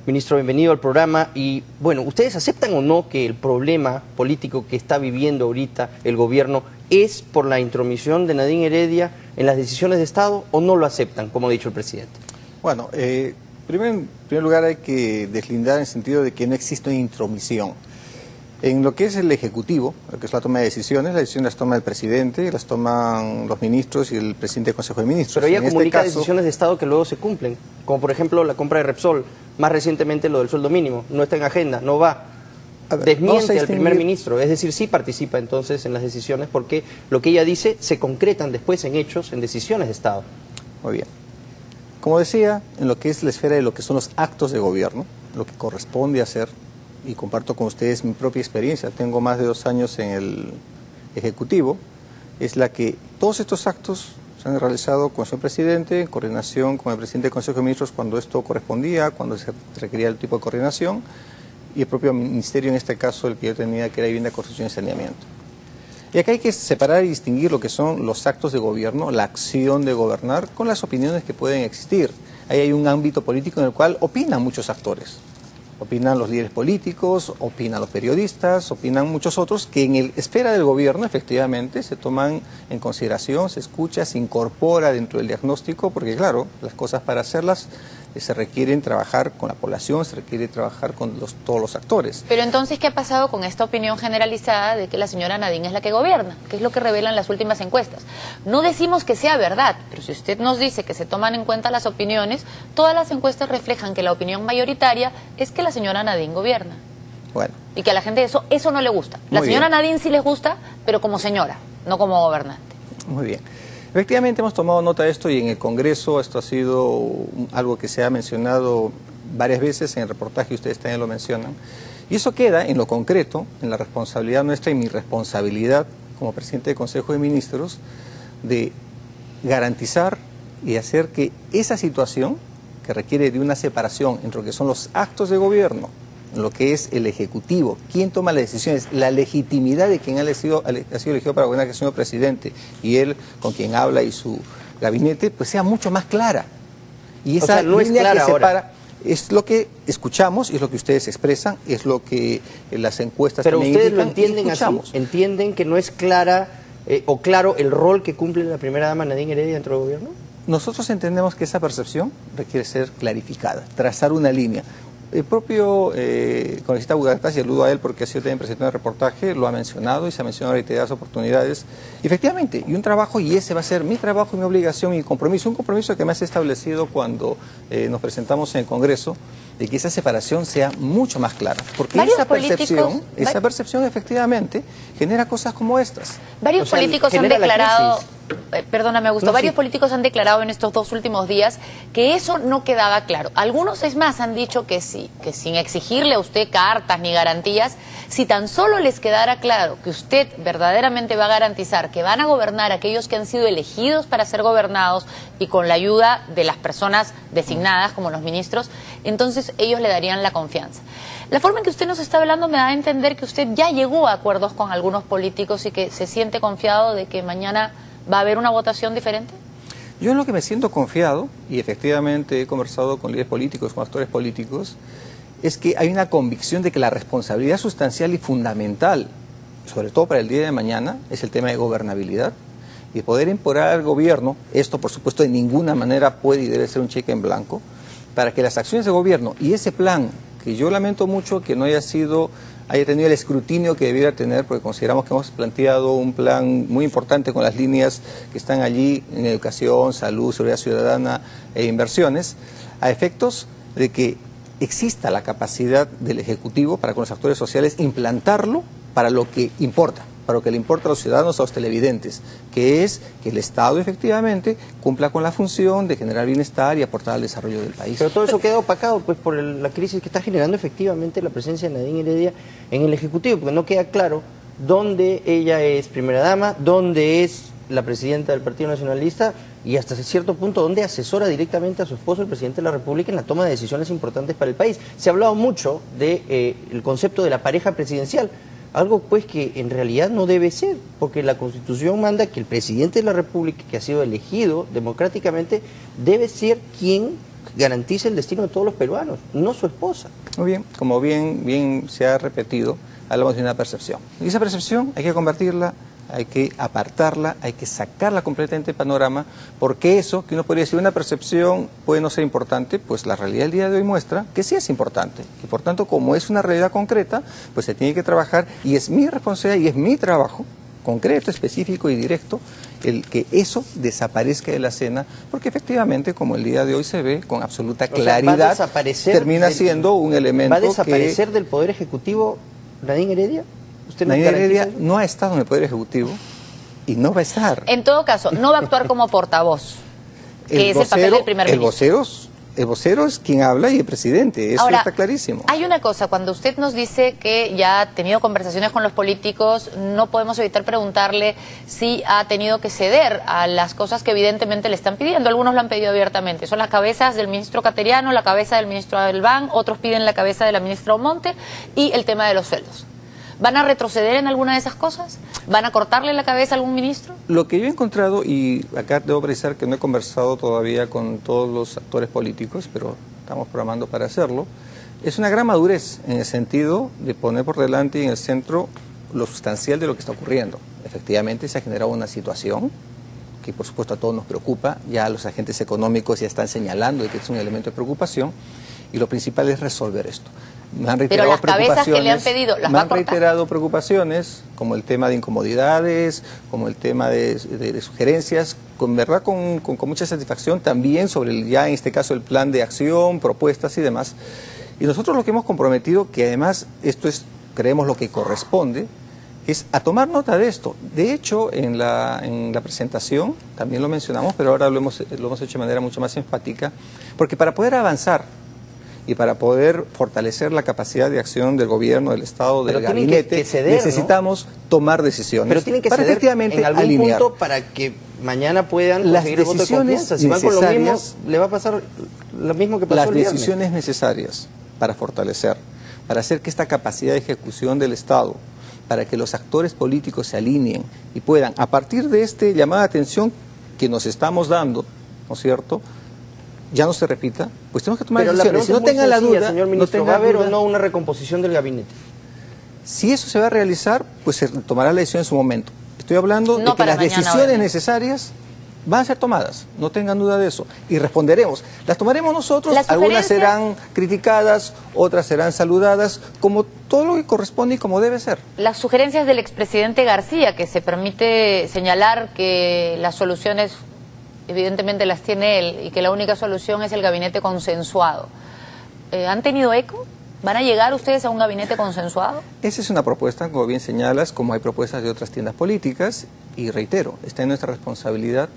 Ministro, bienvenido al programa. Y bueno, ¿ustedes aceptan o no que el problema político que está viviendo ahorita el gobierno es por la intromisión de Nadine Heredia en las decisiones de Estado o no lo aceptan, como ha dicho el presidente? Bueno, en primer lugar hay que deslindar en el sentido de que no existe una intromisión. En lo que es el Ejecutivo, lo que es la toma de decisiones, las decisiones las toma el presidente, las toman los ministros y el presidente del Consejo de Ministros. Pero ella comunica decisiones de Estado que luego se cumplen, como por ejemplo la compra de Repsol, más recientemente lo del sueldo mínimo, no está en agenda, no va. Desmiente al primer ministro, es decir, sí participa entonces en las decisiones porque lo que ella dice se concretan después en hechos, en decisiones de Estado. Muy bien. Como decía, en lo que es la esfera de lo que son los actos de gobierno, lo que corresponde hacer, y comparto con ustedes mi propia experiencia, tengo más de 2 años en el Ejecutivo, es la que todos estos actos se han realizado con el señor presidente, en coordinación con el presidente del Consejo de Ministros cuando esto correspondía, cuando se requería el tipo de coordinación, y el propio ministerio, en este caso el que yo tenía, que era Vivienda, Construcción y Saneamiento. Y acá hay que separar y distinguir lo que son los actos de gobierno, la acción de gobernar, con las opiniones que pueden existir. Ahí hay un ámbito político en el cual opinan muchos actores. Opinan los líderes políticos, opinan los periodistas, opinan muchos otros que en el esfera del gobierno efectivamente se toman en consideración, se escucha, se incorpora dentro del diagnóstico, porque claro, las cosas para hacerlas se requieren trabajar con la población, se requiere trabajar con todos los actores. Pero entonces, ¿qué ha pasado con esta opinión generalizada de que la señora Nadine es la que gobierna? ¿Qué es lo que revelan las últimas encuestas? No decimos que sea verdad, pero si usted nos dice que se toman en cuenta las opiniones, todas las encuestas reflejan que la opinión mayoritaria es que la señora Nadine gobierna. Bueno. Y que a la gente eso no le gusta. La señora Nadine sí les gusta, pero como señora, no como gobernante. Muy bien. Efectivamente hemos tomado nota de esto y en el Congreso esto ha sido algo que se ha mencionado varias veces en el reportaje, ustedes también lo mencionan. Y eso queda en lo concreto, en la responsabilidad nuestra y mi responsabilidad como presidente del Consejo de Ministros de garantizar y hacer que esa situación que requiere de una separación entre lo que son los actos de gobierno, lo que es el Ejecutivo, quién toma las decisiones, la legitimidad de quien ha sido elegido para gobernar, que es el señor presidente, y él con quien habla y su gabinete, pues sea mucho más clara. Y esa no es clara que separa, ahora. Es lo que escuchamos, es lo que ustedes expresan, es lo que las encuestas pero también ustedes indican, lo entienden así, entienden que no es clara o claro el rol que cumple la primera dama Nadine Heredia dentro del gobierno. Nosotros entendemos que esa percepción requiere ser clarificada, trazar una línea. El propio congresista Bugartas, y saludo a él porque ha sido también presentado en el reportaje, lo ha mencionado y se ha mencionado en reiteradas oportunidades. Y efectivamente, y un trabajo, y ese va a ser mi trabajo, mi obligación, mi compromiso, un compromiso que me has establecido cuando nos presentamos en el Congreso, de que esa separación sea mucho más clara. Porque esa percepción efectivamente genera cosas como estas. Varios políticos han declarado... Perdóname, Augusto, varios políticos han declarado en estos 2 últimos días que eso no quedaba claro. Algunos, es más, han dicho que sí, que sin exigirle a usted cartas ni garantías, si tan solo les quedara claro que usted verdaderamente va a garantizar que van a gobernar aquellos que han sido elegidos para ser gobernados y con la ayuda de las personas designadas como los ministros, entonces ellos le darían la confianza. La forma en que usted nos está hablando me da a entender que usted ya llegó a acuerdos con algunos políticos y que se siente confiado de que mañana ¿va a haber una votación diferente? Yo en lo que me siento confiado, y efectivamente he conversado con líderes políticos, con actores políticos, es que hay una convicción de que la responsabilidad sustancial y fundamental, sobre todo para el día de mañana, es el tema de gobernabilidad y de poder imponer al gobierno, esto por supuesto de ninguna manera puede y debe ser un cheque en blanco, para que las acciones de gobierno y ese plan, que yo lamento mucho que no haya tenido el escrutinio que debiera tener, porque consideramos que hemos planteado un plan muy importante con las líneas que están allí en educación, salud, seguridad ciudadana e inversiones, a efectos de que exista la capacidad del Ejecutivo para con los actores sociales implantarlo para lo que importa, para lo que le importa a los ciudadanos, a los televidentes, que es que el Estado efectivamente cumpla con la función de generar bienestar y aportar al desarrollo del país. Pero todo eso queda opacado pues por la crisis que está generando efectivamente la presencia de Nadine Heredia en el Ejecutivo, porque no queda claro dónde ella es primera dama, dónde es la presidenta del Partido Nacionalista y hasta cierto punto dónde asesora directamente a su esposo, el presidente de la República, en la toma de decisiones importantes para el país. Se ha hablado mucho del concepto de la pareja presidencial, algo pues que en realidad no debe ser, porque la Constitución manda que el presidente de la República, que ha sido elegido democráticamente, debe ser quien garantice el destino de todos los peruanos, no su esposa. Muy bien, como bien se ha repetido, hablamos de una percepción. Y esa percepción hay que convertirla, hay que apartarla, hay que sacarla completamente del panorama, porque eso, que uno podría decir una percepción puede no ser importante, pues la realidad del día de hoy muestra que sí es importante. Y por tanto, como es una realidad concreta, pues se tiene que trabajar, y es mi responsabilidad y es mi trabajo, concreto, específico y directo, el que eso desaparezca de la escena, porque efectivamente, como el día de hoy se ve, con absoluta claridad, termina siendo un elemento ¿va a desaparecer del Poder Ejecutivo Nadine Heredia? Nadine Heredia no ha estado en el Poder Ejecutivo y no va a estar. En todo caso, no va a actuar como portavoz, que es el papel del primer ministro. El vocero es quien habla y el presidente, eso ahora, está clarísimo. Hay una cosa, cuando usted nos dice que ya ha tenido conversaciones con los políticos, no podemos evitar preguntarle si ha tenido que ceder a las cosas que evidentemente le están pidiendo. Algunos lo han pedido abiertamente. Son las cabezas del ministro Cateriano, la cabeza del ministro Albán, otros piden la cabeza de la ministra Omonte y el tema de los sueldos. ¿Van a retroceder en alguna de esas cosas? ¿Van a cortarle la cabeza a algún ministro? Lo que yo he encontrado, y acá debo precisar que no he conversado todavía con todos los actores políticos, pero estamos programando para hacerlo, es una gran madurez en el sentido de poner por delante y en el centro lo sustancial de lo que está ocurriendo. Efectivamente se ha generado una situación que por supuesto a todos nos preocupa, ya los agentes económicos ya están señalando que es un elemento de preocupación, y lo principal es resolver esto. Me han reiterado pero las cabezas que le han pedido, ¿las me va han a cortar? reiterado preocupaciones, como el tema de incomodidades, como el tema de sugerencias, con verdad con mucha satisfacción también sobre ya en este caso el plan de acción, propuestas y demás. Y nosotros lo que hemos comprometido, que además esto es, creemos lo que corresponde, es a tomar nota de esto. De hecho, en la presentación también lo mencionamos, pero ahora lo hemos hecho de manera mucho más enfática, porque para poder avanzar y para poder fortalecer la capacidad de acción del gobierno, del Estado, del gabinete, que ceder, necesitamos tomar decisiones. Pero tienen que para ceder efectivamente en algún alinear. punto para que mañana puedan conseguir el voto de confianza. Si van con lo mismo, le va a pasar lo mismo que pasó el viernes. Las decisiones necesarias para fortalecer, para hacer que esta capacidad de ejecución del Estado, para que los actores políticos se alineen y puedan, a partir de este llamado de atención que nos estamos dando, ¿no es cierto?, ya no se repita, pues tenemos que tomar decisiones. Si no tenga la duda, señor ministro, ¿va a haber o no una recomposición del gabinete? Si eso se va a realizar, pues se tomará la decisión en su momento. Estoy hablando de que las decisiones necesarias van a ser tomadas, no tengan duda de eso. Y responderemos. Las tomaremos nosotros, algunas serán criticadas, otras serán saludadas, como todo lo que corresponde y como debe ser. Las sugerencias del expresidente García, que se permite señalar que las soluciones evidentemente las tiene él y que la única solución es el gabinete consensuado, ¿han tenido eco? ¿Van a llegar ustedes a un gabinete consensuado? Esa es una propuesta, como bien señalas, como hay propuestas de otras tiendas políticas, y reitero, está en nuestra responsabilidad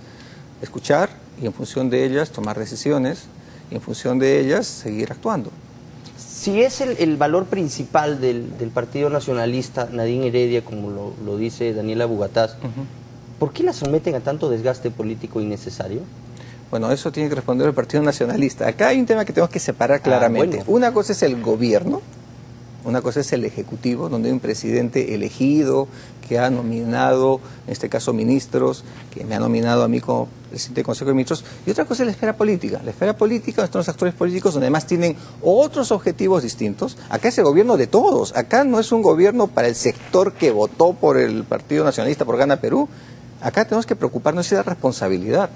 escuchar y en función de ellas tomar decisiones y en función de ellas seguir actuando. Si es el valor principal del Partido Nacionalista, Nadine Heredia, como lo dice Daniela Bugatás, ¿por qué la someten a tanto desgaste político innecesario? Bueno, eso tiene que responder el Partido Nacionalista. Acá hay un tema que tenemos que separar claramente. Bueno. Una cosa es el gobierno, una cosa es el Ejecutivo, donde hay un presidente elegido que ha nominado, en este caso ministros, que me ha nominado a mí como presidente del Consejo de Ministros, y otra cosa es la esfera política. La esfera política, donde están los actores políticos, donde además tienen otros objetivos distintos. Acá es el gobierno de todos. Acá no es un gobierno para el sector que votó por el Partido Nacionalista, por Gana Perú. Acá tenemos que preocuparnos de la responsabilidad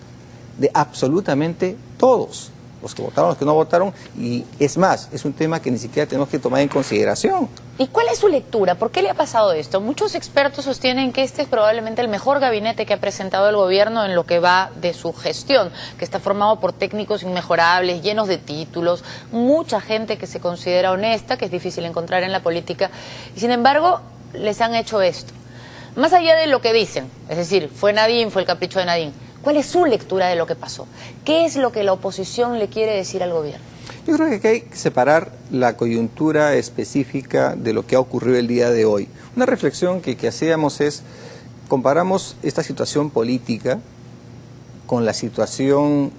de absolutamente todos, los que votaron, los que no votaron, y es más, es un tema que ni siquiera tenemos que tomar en consideración. ¿Y cuál es su lectura? ¿Por qué le ha pasado esto? Muchos expertos sostienen que este es probablemente el mejor gabinete que ha presentado el gobierno en lo que va de su gestión, que está formado por técnicos inmejorables, llenos de títulos, mucha gente que se considera honesta, que es difícil encontrar en la política, y sin embargo les han hecho esto. Más allá de lo que dicen, es decir, fue Nadine, fue el capricho de Nadine, ¿cuál es su lectura de lo que pasó? ¿Qué es lo que la oposición le quiere decir al gobierno? Yo creo que aquí hay que separar la coyuntura específica de lo que ha ocurrido el día de hoy. Una reflexión que hacíamos es, comparamos esta situación política con la situación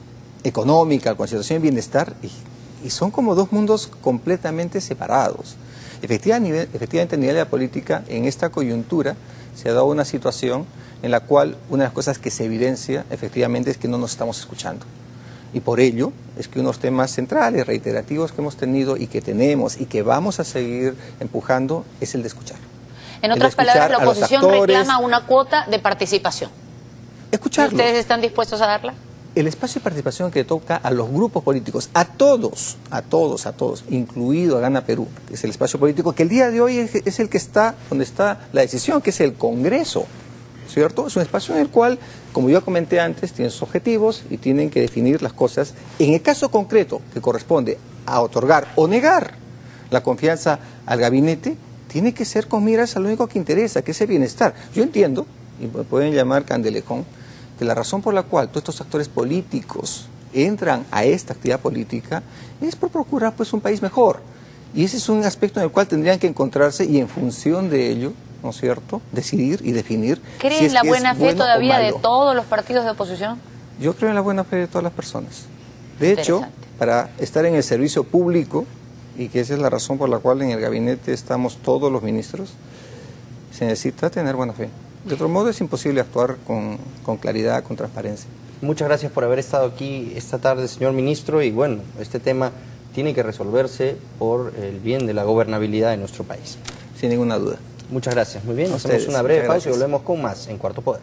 económica, con la situación de bienestar, y son como dos mundos completamente separados. Efectivamente, a nivel de la política, en esta coyuntura, se ha dado una situación en la cual una de las cosas que se evidencia efectivamente es que no nos estamos escuchando. Y por ello es que unos temas centrales, reiterativos que hemos tenido y que tenemos y que vamos a seguir empujando es el de escuchar. En otras palabras, la oposición reclama una cuota de participación. Escucharlo. ¿Ustedes están dispuestos a darla? El espacio de participación que toca a los grupos políticos, a todos, incluido a Gana Perú, que es el espacio político que el día de hoy es el que está donde está la decisión, que es el Congreso, ¿cierto? Es un espacio en el cual, como yo comenté antes, tienen sus objetivos y tienen que definir las cosas. En el caso concreto que corresponde a otorgar o negar la confianza al gabinete, tiene que ser con miras a lo único que interesa, que es el bienestar. Yo entiendo, y me pueden llamar candelejón, que la razón por la cual todos estos actores políticos entran a esta actividad política es por procurar pues un país mejor. Y ese es un aspecto en el cual tendrían que encontrarse y en función de ello, ¿no es cierto?, decidir y definir. ¿Cree si en la buena fe todavía de malo. todos los partidos de oposición? Yo creo en la buena fe de todas las personas. De hecho, para estar en el servicio público, y que esa es la razón por la cual en el gabinete estamos todos los ministros, se necesita tener buena fe. De otro modo es imposible actuar con claridad, con transparencia. Muchas gracias por haber estado aquí esta tarde, señor ministro, y bueno, este tema tiene que resolverse por el bien de la gobernabilidad de nuestro país. Sin ninguna duda. Muchas gracias. Muy bien, hacemos una breve pausa y volvemos con más en Cuarto Poder.